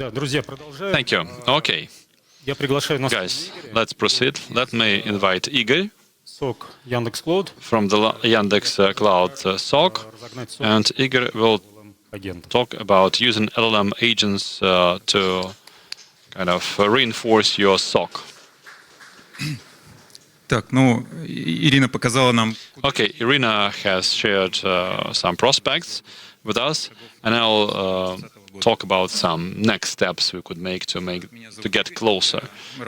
Thank you. Okay, guys, let's proceed. Let me invite Igor from the Yandex Cloud SOC, and Igor will talk about using LLM agents to kind of reinforce your SOC. Okay, Irina has shared some prospects with us, and I'll talk about some next steps we could make to get closer.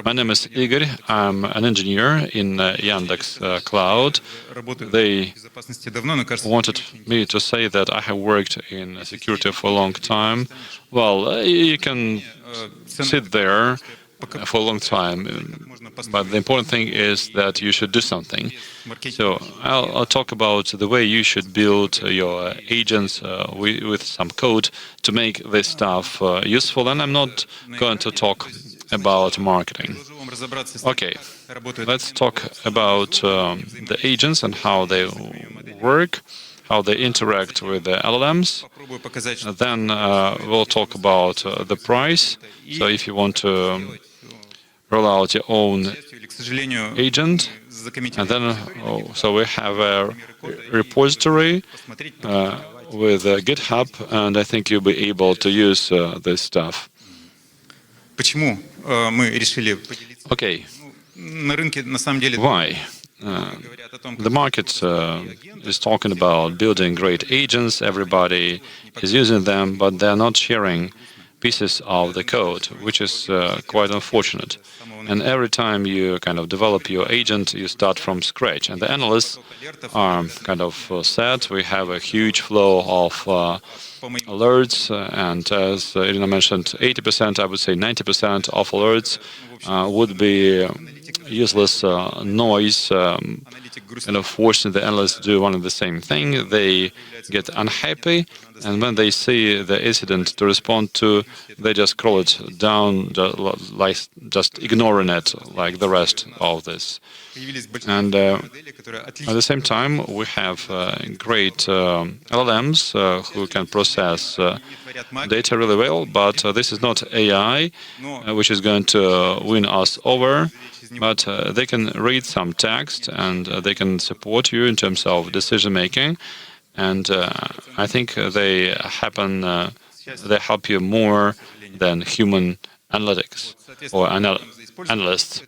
My name is Igor. I'm an engineer in Yandex Cloud. They wanted me to say that I have worked in security for a long time. Well, you can sit there for a long time, but the important thing is that you should do something. So I'll talk about the way you should build your agents with some code to make this stuff useful, and I'm not going to talk about marketing. Okay, let's talk about the agents and how they work, how they interact with the LLMs. Then we'll talk about the price. So if you want to roll out your own agent, and then so we have a repository with GitHub, and I think you'll be able to use this stuff. Okay, why? The market is talking about building great agents. Everybody is using them, but they're not sharing pieces of the code, which is quite unfortunate. And every time you kind of develop your agent, you start from scratch. And the analysts are kind of sad. We have a huge flow of alerts, and as Irina mentioned, 80%, I would say 90% of alerts would be useless noise, kind of forcing the analysts to do one and the same thing. They get unhappy, and when they see the incident to respond to, they just scroll it down, just ignoring it like the rest of this. And at the same time, we have great LLMs who can process data really well, but this is not AI, which is going to win us over. But they can read some text, and they can support you in terms of decision making. And I think they help you more than human analytics or analysts.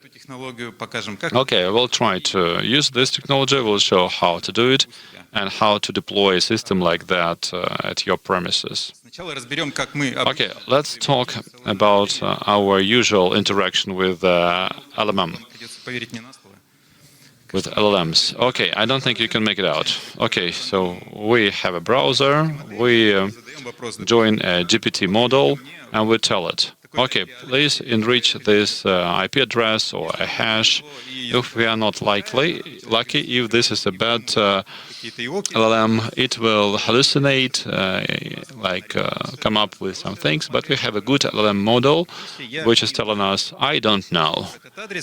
Okay, we'll try to use this technology. We'll show how to do it and how to deploy a system like that at your premises. Okay, let's talk about our usual interaction with LLMs. Okay, I don't think you can make it out. Okay, so we have a browser, we join a GPT model, and we tell it, okay, please enrich this IP address or a hash. If we are not lucky, if this is a bad LLM, it will hallucinate, come up with some things. But we have a good LLM model, which is telling us, I don't know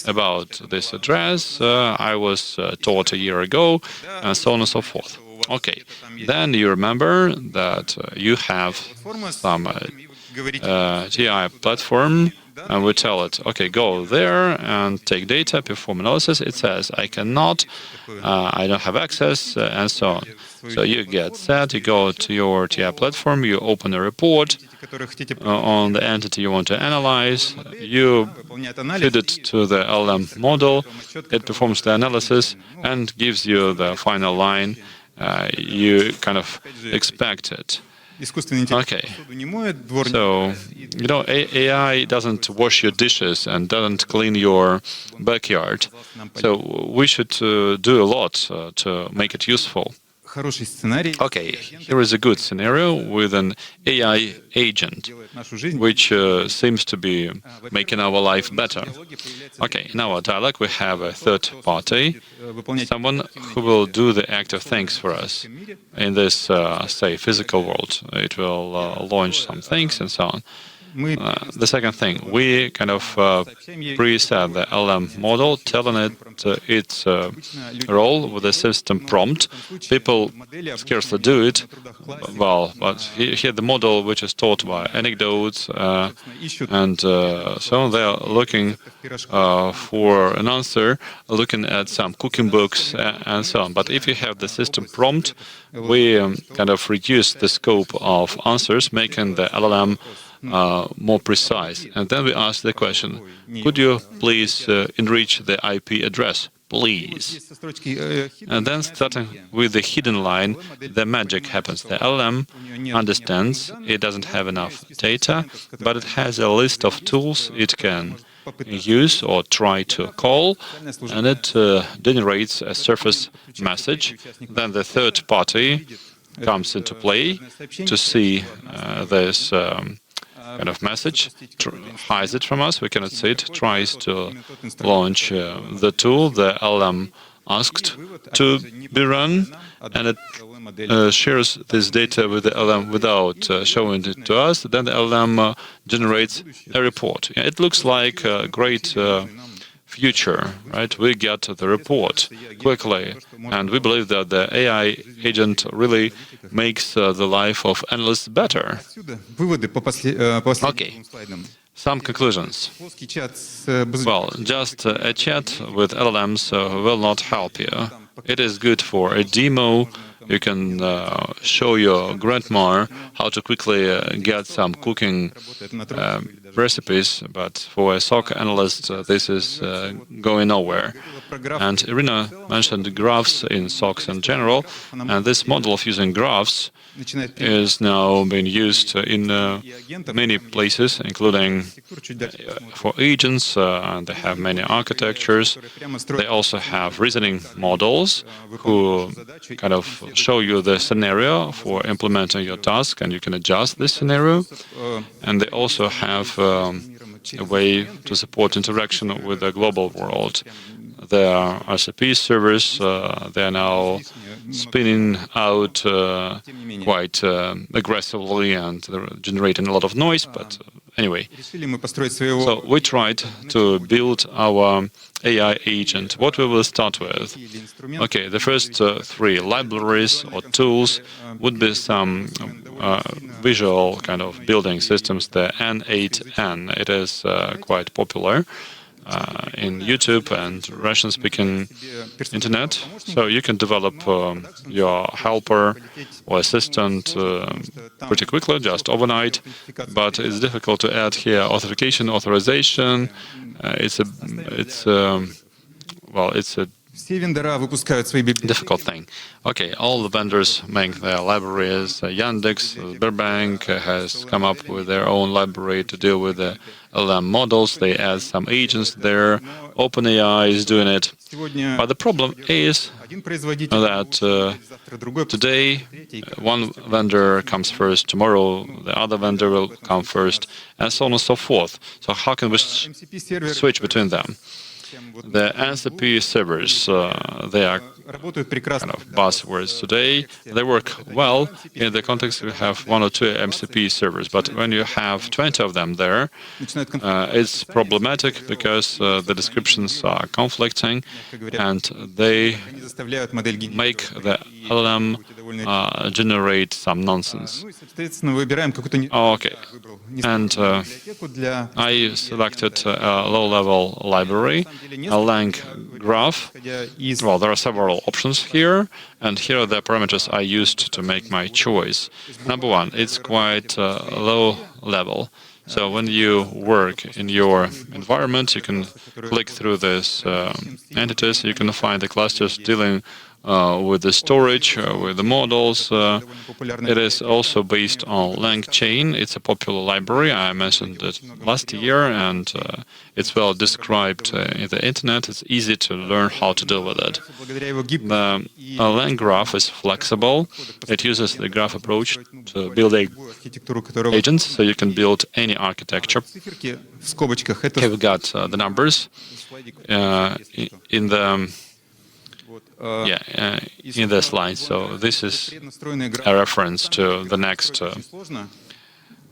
about this address, I was taught a year ago, and so on and so forth. Okay, then you remember that you have some TI platform, and we tell it, okay, go there and take data, perform analysis. It says, I cannot, I don't have access, and so on. So you get set, you go to your TI platform, you open a report on the entity you want to analyze, you feed it to the LLM model, it performs the analysis and gives you the final line you kind of expected. Okay, so, AI doesn't wash your dishes and doesn't clean your backyard. So we should do a lot to make it useful. Okay, here is a good scenario with an AI agent, which seems to be making our life better. Okay, in our dialog we have a third party, someone who will do the active things for us in this, say, physical world. It will launch some things and so on. The second thing, we kind of preset the LM model, telling it its role with the system prompt. People scarcely do it well, but here the model, which is taught by anecdotes and so on, they are looking for an answer, looking at some cooking books and so on. But if you have the system prompt, we kind of reduce the scope of answers, making the LLM more precise. And then we ask the question, could you please enrich the IP address, please? And then starting with the hidden line, the magic happens. The LLM understands it doesn't have enough data, but it has a list of tools it can use or try to call, and it generates a surface message. Then the third party comes into play to see this kind of message, hides it from us, we cannot see it, tries to launch the tool the LM asked to be run, and it shares this data with the LM without showing it to us. Then the LM generates a report. It looks like a great future, right? We get the report quickly, and we believe that the AI agent really makes the life of analysts better. Okay, some conclusions. Well, just a chat with LLMs will not help you. It is good for a demo. You can show your grandma how to quickly get some cooking recipes, but for a SOC analyst, this is going nowhere. And Irina mentioned graphs in SOCs in general, and this model of using graphs is now being used in many places, including for agents, and they have many architectures. They also have reasoning models who kind of show you the scenario for implementing your task, and you can adjust this scenario. And they also have a way to support interaction with the global world. There are RCP servers, they are now spinning out quite aggressively, and they're generating a lot of noise, but anyway. So we tried to build our AI agent. What we will start with? Okay, the first three libraries or tools would be some visual kind of building systems, the N8N. It is quite popular in YouTube and Russian-speaking internet. So you can develop your helper or assistant pretty quickly, just overnight. But it's difficult to add here authorization. It's a difficult thing. Okay, all the vendors make their libraries. Yandex, Sberbank has come up with their own library to deal with the LM models. They add some agents there. OpenAI is doing it. But the problem is that today one vendor comes first, tomorrow the other vendor will come first, and so on and so forth. So how can we switch between them? The MCP servers, they are kind of buzzwords today. They work well in the context we have one or two MCP servers, but when you have 20 of them there, it's problematic because the descriptions are conflicting, and they make the LLM generate some nonsense. Okay, and I selected a low-level library, a lang graph. Well, there are several options here, and here are the parameters I used to make my choice. Number one, it's quite low level. So when you work in your environment, you can click through these entities, you can find the clusters dealing with the storage, with the models. It is also based on LangChain. It's a popular library. I mentioned it last year, and it's well described in the internet. It's easy to learn how to deal with it. The Lang graph is flexible. It uses the graph approach to build agents, so you can build any architecture. Here we got the numbers in the in this line. So this is a reference to the next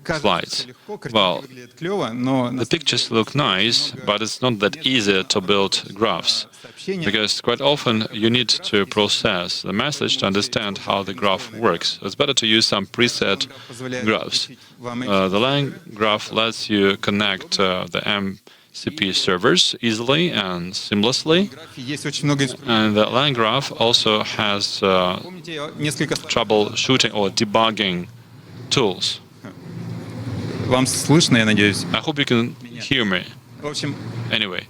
slides. Well, the pictures look nice, but it's not that easy to build graphs, because quite often you need to process the message to understand how the graph works. It's better to use some preset graphs. The line graph lets you connect the MCP servers easily and seamlessly, and the line graph also has troubleshooting or debugging tools. Вам слышно, я надеюсь. I hope you can hear me. В общем, Anyway,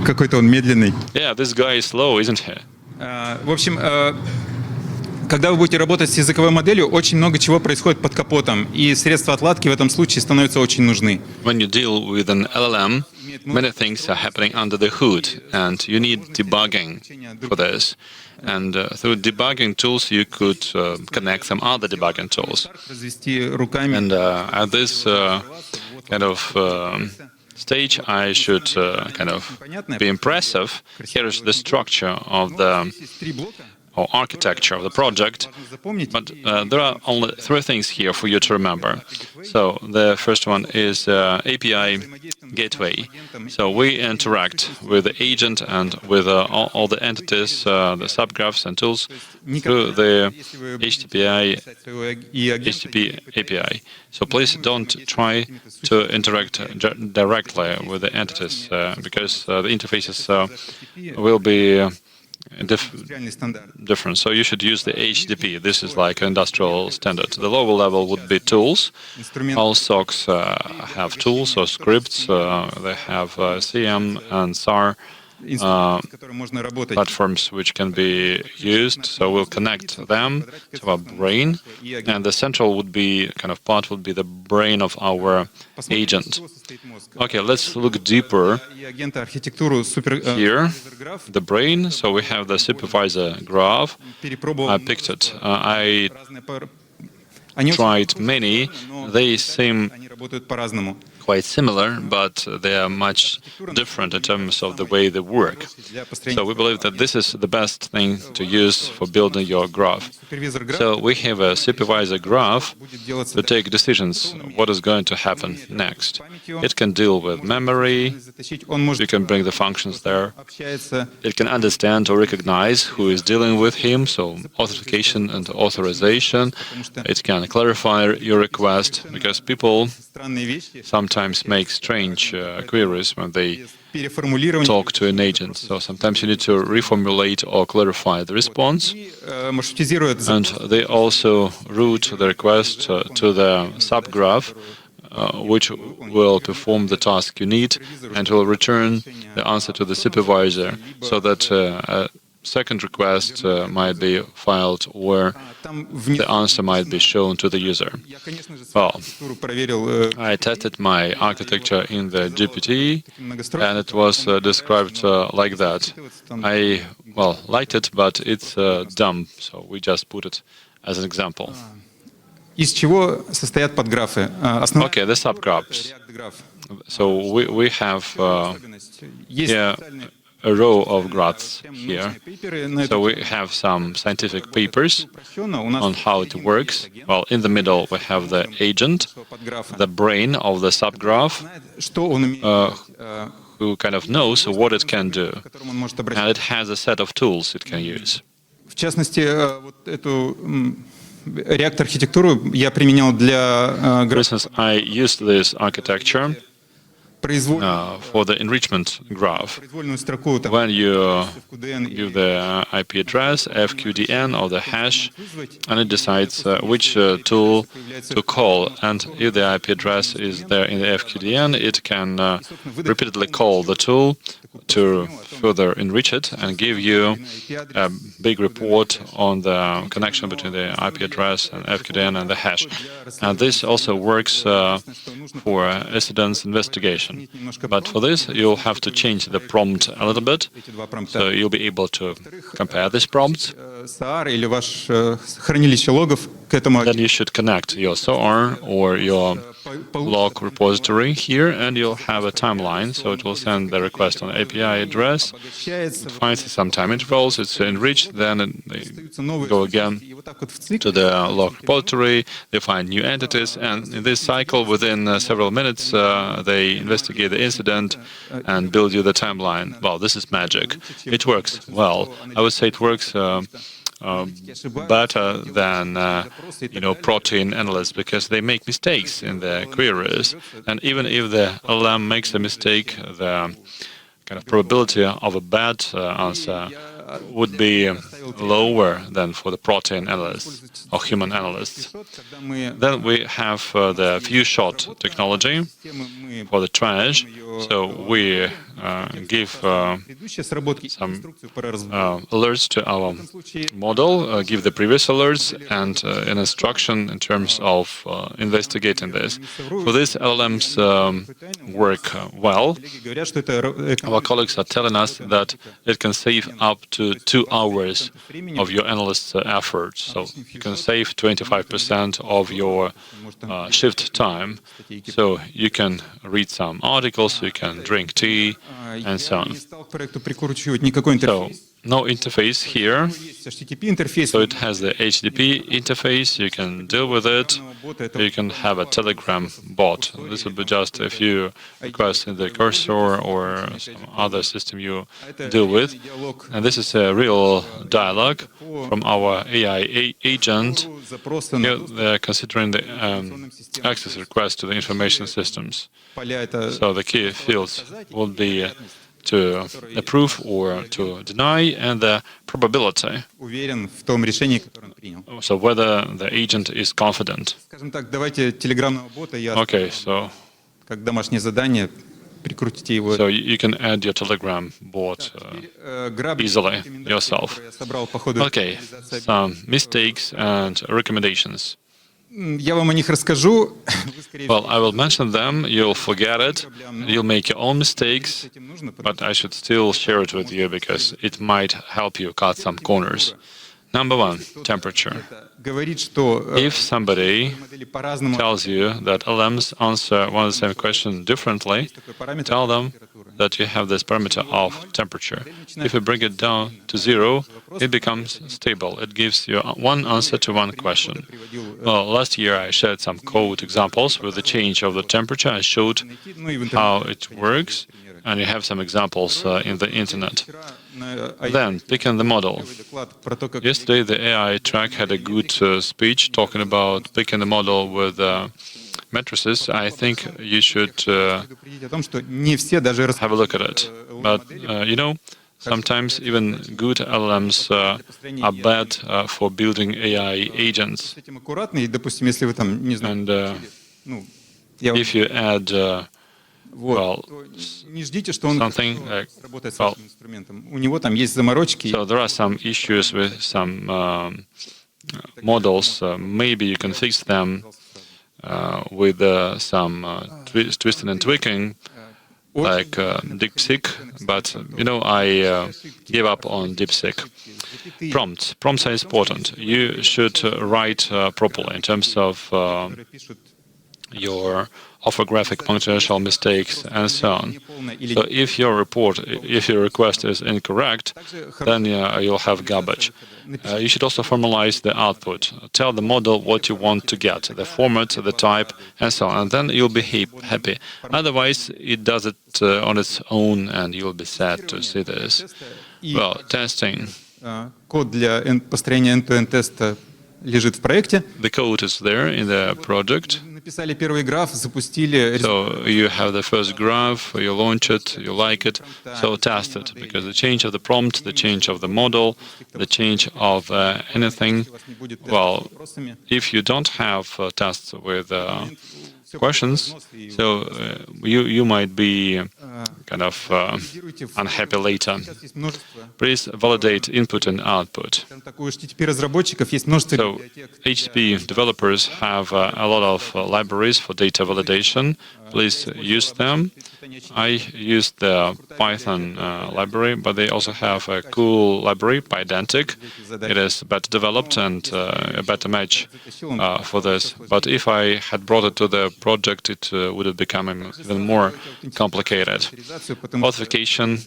какой-то он медленный. yeah, this guy is slow, isn't he? В общем, когда вы будете работать с языковой моделью, очень много чего происходит под капотом, и средства отладки в этом случае становятся очень нужны. When you deal with an LLM, many things are happening under the hood, and you need debugging for this. And through debugging tools, you could connect some other debugging tools. Развести руками. And at this kind of stage, I should kind of be impressive. Here is the structure of the or architecture of the project, but there are only three things here for you to remember. So the first one is API gateway. So we interact with the agent and with all the entities, the subgraphs and tools through the HTTP API. So please don't try to interact directly with the entities because the interfaces will be different. So you should use the HTTP. This is like an industrial standard. The lower level would be tools. All SOCs have tools or scripts. They have CM and SAR platforms which can be used. So we'll connect them to our brain, and the central would be kind of part would be the brain of our agent. Okay, let's look deeper here. The brain. So we have the supervisor graph. I picked it. I tried many. They seem quite similar, but they are much different in terms of the way they work. So we believe that this is the best thing to use for building your graph. So we have a supervisor graph to take decisions what is going to happen next. It can deal with memory, you can bring the functions there. It can understand or recognize who is dealing with him, so authentication and authorization. It can clarify your request, because people sometimes make strange queries when they talk to an agent. So sometimes you need to reformulate or clarify the response. And they also route the request to the subgraph, which will perform the task you need and will return the answer to the supervisor, so that a second request might be filed or the answer might be shown to the user. Well, I tested my architecture in the GPT, and it was described like that. I, well, liked it, but it's dumb, so we just put it as an example. Из чего состоят подграфы? Okay, the subgraphs. So we have here a row of graphs here. So we have some scientific papers on how it works. Well, in the middle we have the agent, the brain of the subgraph, who kind of knows what it can do, and it has a set of tools it can use. В частности, вот эту React-архитектуру я применял для... For instance, I used this architecture for the enrichment graph. When you give the IP address, FQDN, or the hash, and it decides which tool to call. And if the IP address is there in the FQDN, it can repeatedly call the tool to further enrich it and give you a big report on the connection between the IP address and FQDN and the hash. And this also works for incident investigation. But for this, you'll have to change the prompt a little bit, so you'll be able to compare these prompts. SAR или ваше хранилище логов этому then you should connect your SOR or your log repository here, and you'll have a timeline. So it will send the request on API address. It finds some time intervals. It's enriched. Then they go again to the log repository. They find new entities, and in this cycle, within several minutes, they investigate the incident and build you the timeline. Well, this is magic. It works well. I would say it works better than protein analysts, because they make mistakes in their queries, and even if the LLM makes a mistake, the kind of probability of a bad answer would be lower than for the protein analysts or human analysts. Then we have the few-shot technology for the trash. So we give some alerts to our model, give the previous alerts, and an instruction in terms of investigating this. For this, LLMs work well. Our colleagues are telling us that it can save up to 2 hours of your analyst's efforts. So you can save 25% of your shift time. So you can read some articles, you can drink tea, and so on. So no interface here. So it has the HTTP interface. You can deal with it. You can have a Telegram bot. This would be just a few requests in the cursor or some other system you deal with. And this is a real dialogue from our AI agent. Here they're considering the access request to the information systems. So the key fields would be to approve or to deny, and the probability. So whether the agent is confident. Okay, so you can add your Telegram bot easily yourself. Okay, some mistakes and recommendations. Well, I will mention them, you'll forget it, you'll make your own mistakes, but I should still share it with you because it might help you cut some corners. Number 1, temperature. If somebody tells you that LLMs answer one and the same question differently, tell them that you have this parameter of temperature. If you bring it down to 0, it becomes stable. It gives you one answer to one question. Well, last year I shared some code examples with the change of the temperature. I showed how it works, and you have some examples in the internet. Then, picking the model. Yesterday, the AI track had a good speech talking about picking the model with matrices. I think you should have a look at it. But, sometimes even good LLMs are bad for building AI agents. And if you add something like, so there are some issues with some models. Maybe you can fix them with some twisting and tweaking, like DeepSeek, but I gave up on DeepSeek. Prompts are important. You should write properly in terms of your orthographic, punctuational mistakes, and so on. So if your request is incorrect, then you'll have garbage. You should also formalize the output. Tell the model what you want to get, the format, the type, and so on, and then you'll be happy. Otherwise, it does it on its own, and you'll be sad to see this. Well, testing. The code is there in the project. So you have the first graph, you launch it, you like it, so test it, because the change of the prompt, the change of the model, the change of anything, well, if you don't have tests with questions, so you might be kind of unhappy later. Please validate input and output. So HTTP developers have a lot of libraries for data validation. please use them. I use the Python library, but they also have a cool library, Pydantic. It is better developed and a better match for this. But if I had brought it to the project, it would have become even more complicated. Authentication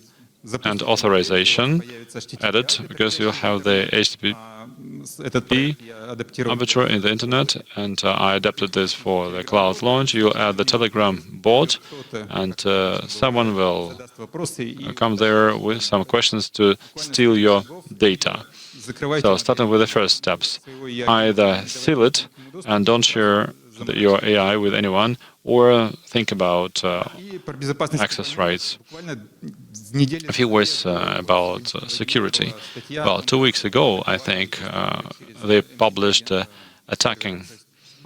and authorization added, because you'll have the HTTP arbitrary in the internet, and I adapted this for the cloud launch. You'll add the Telegram bot, and someone will come there with some questions to steal your data. So starting with the first steps, either seal it and don't share your AI with anyone, or think about access rights. A few words about security. Well, 2 weeks ago, I think, they published attacking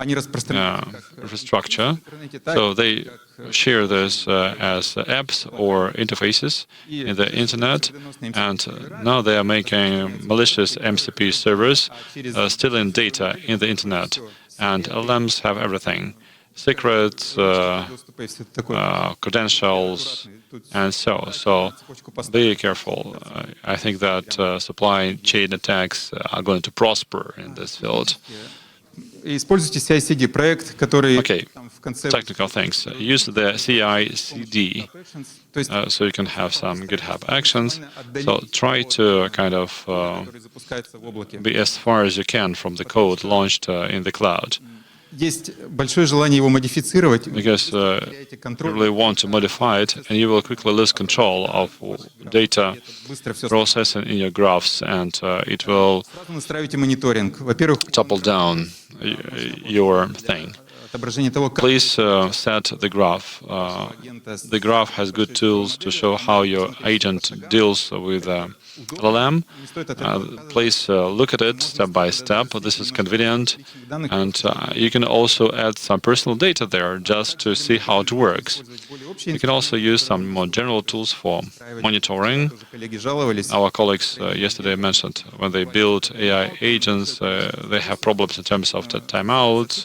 infrastructure. So they share this as apps or interfaces in the internet, and now they are making malicious MCP servers stealing data in the internet. And LLMs have everything: secrets, credentials, and so be careful. I think that supply chain attacks are going to prosper in this field. Okay, technical things. Use the CI/CD so you can have some GitHub actions. So try to kind of be as far as you can from the code launched in the cloud. Because you really want to modify it, and you will quickly lose control of data processing in your graphs, and it will topple down your thing. Please set the graph. The graph has good tools to show how your agent deals with LLM. Please look at it step by step. This is convenient, and you can also add some personal data there just to see how it works. You can also use some more general tools for monitoring. Our colleagues yesterday mentioned when they build AI agents, they have problems in terms of the timeouts.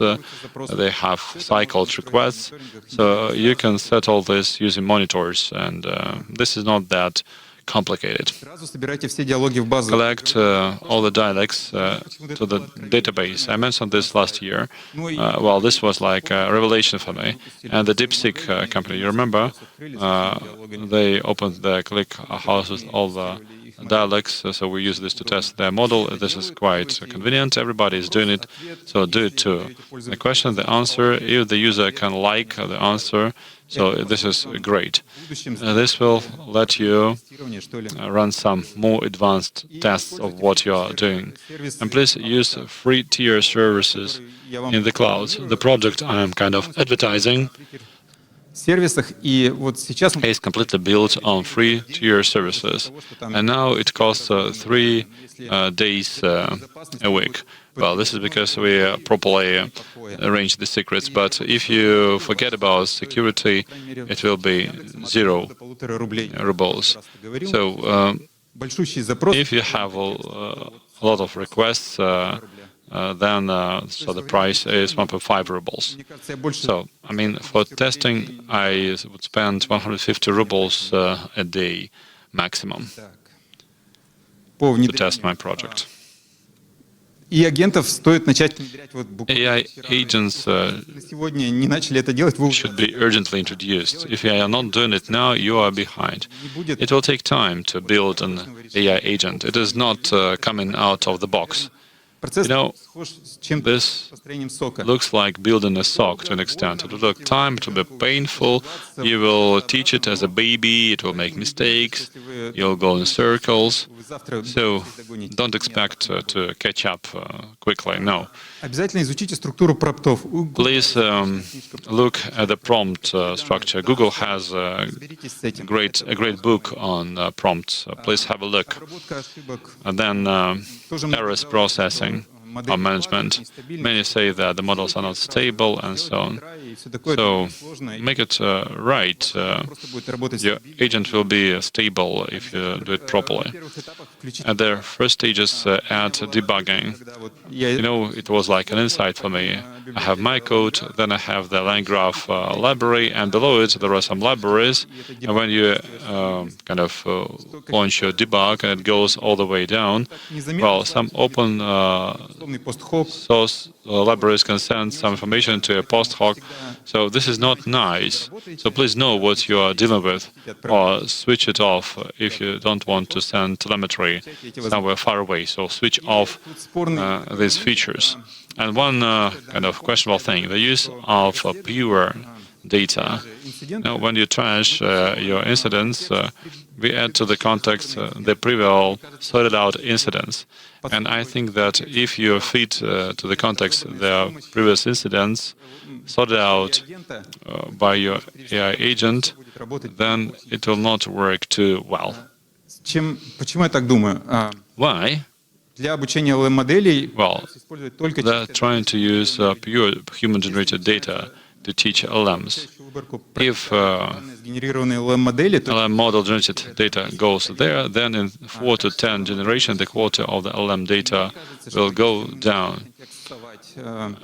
They have cycled requests. So you can settle this using monitors, and this is not that complicated. Collect all the dialects to the database. I mentioned this last year. Well, this was like a revelation for me. And the DeepSeek company, you remember, they opened the click house with all the dialects, so we use this to test their model. This is quite convenient. Everybody is doing it, so do it too. The question, the answer, if the user can like the answer, so this is great. This will let you run some more advanced tests of what you are doing. And please use free tier services in the cloud. The project I am kind of advertising is completely built on free tier services, and now it costs 3 days a week. Well, this is because we properly arrange the secrets, but if you forget about security, it will be 0 rubles. So if you have a lot of requests, then so the price is 1.5 rubles. So, I mean, for testing, I would spend 150 rubles a day maximum to test my project. AI agents should be urgently introduced. If you are not doing it now, you are behind. It will take time to build an AI agent. It is not coming out of the box. You know, this looks like building a SOC to an extent. It will take time, it will be painful. You will teach it as a baby, it will make mistakes, you'll go in circles. So don't expect to catch up quickly, no. Please look at the prompt structure. Google has a great book on prompts. Please have a look. And then errors processing or management. Many say that the models are not stable and so on. So make it right. Your agent will be stable if you do it properly. At the first stages, add debugging. It was like an insight for me. I have my code, then I have the line graph library, and below it there are some libraries. And when you launch your debug and it goes all the way down, well, some open source libraries can send some information to a post hoc. So this is not nice. So please know what you are dealing with, or switch it off if you don't want to send telemetry somewhere far away. So switch off these features. And one questionable thing, the use of pure data. Now, when you trash your incidents, we add to the context the previous sorted out incidents. And I think that if you feed to the context the previous incidents sorted out by your AI agent, then it will not work too well. Why? Well, they're trying to use pure human-generated data to teach LLMs. If LLM model-generated data goes there, then in 4 to 10 generations, the quality of the LLM data will go down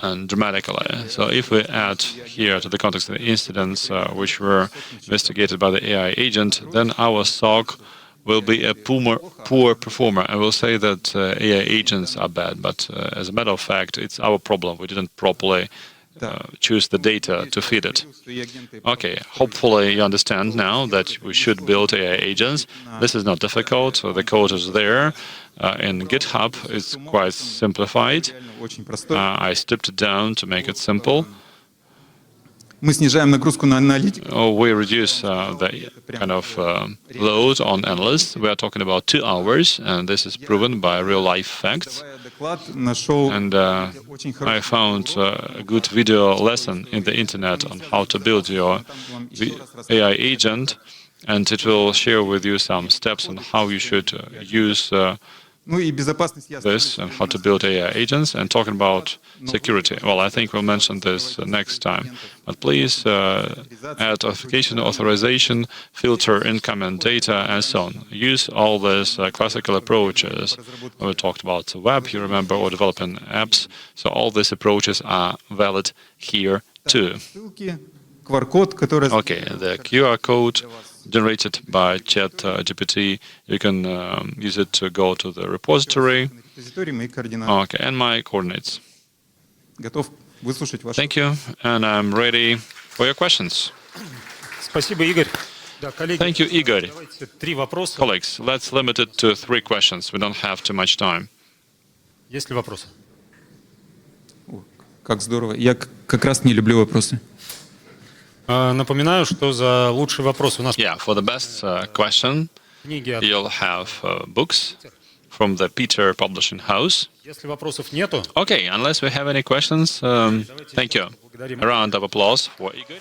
and dramatically. So if we add here to the context of the incidents which were investigated by the AI agent, then our SOC will be a poor performer. I will say that AI agents are bad, but as a matter of fact, it's our problem. We didn't properly choose the data to feed it. Okay, hopefully you understand now that we should build AI agents. This is not difficult. The code is there. In GitHub, it's quite simplified. I stripped it down to make it simple. We reduce the load on analysts. We are talking about 2 hours, and this is proven by real-life facts. And I found a good video lesson in the internet on how to build your AI agent, and it will share with you some steps on how you should use this and how to build AI agents. And talking about security, well, I think we'll mention this next time. But please add authentication, authorization, filter incoming data, and so on. Use all these classical approaches. We talked about the web, you remember, or developing apps. So all these approaches are valid here too. Okay, the QR code generated by ChatGPT, you can use it to go to the repository. Okay, and my coordinates. Thank you, and I'm ready for your questions. Thank you, Igor. Colleagues, let's limit it to 3 questions. We don't have too much time. Есть ли вопросы? Как здорово. Я как раз не люблю вопросы. Напоминаю, что за лучший вопрос у нас... Yeah, for the best question, you'll have books from the Peter Publishing House. Если вопросов нету... Okay, unless we have any questions, thank you. A round of applause for Igor.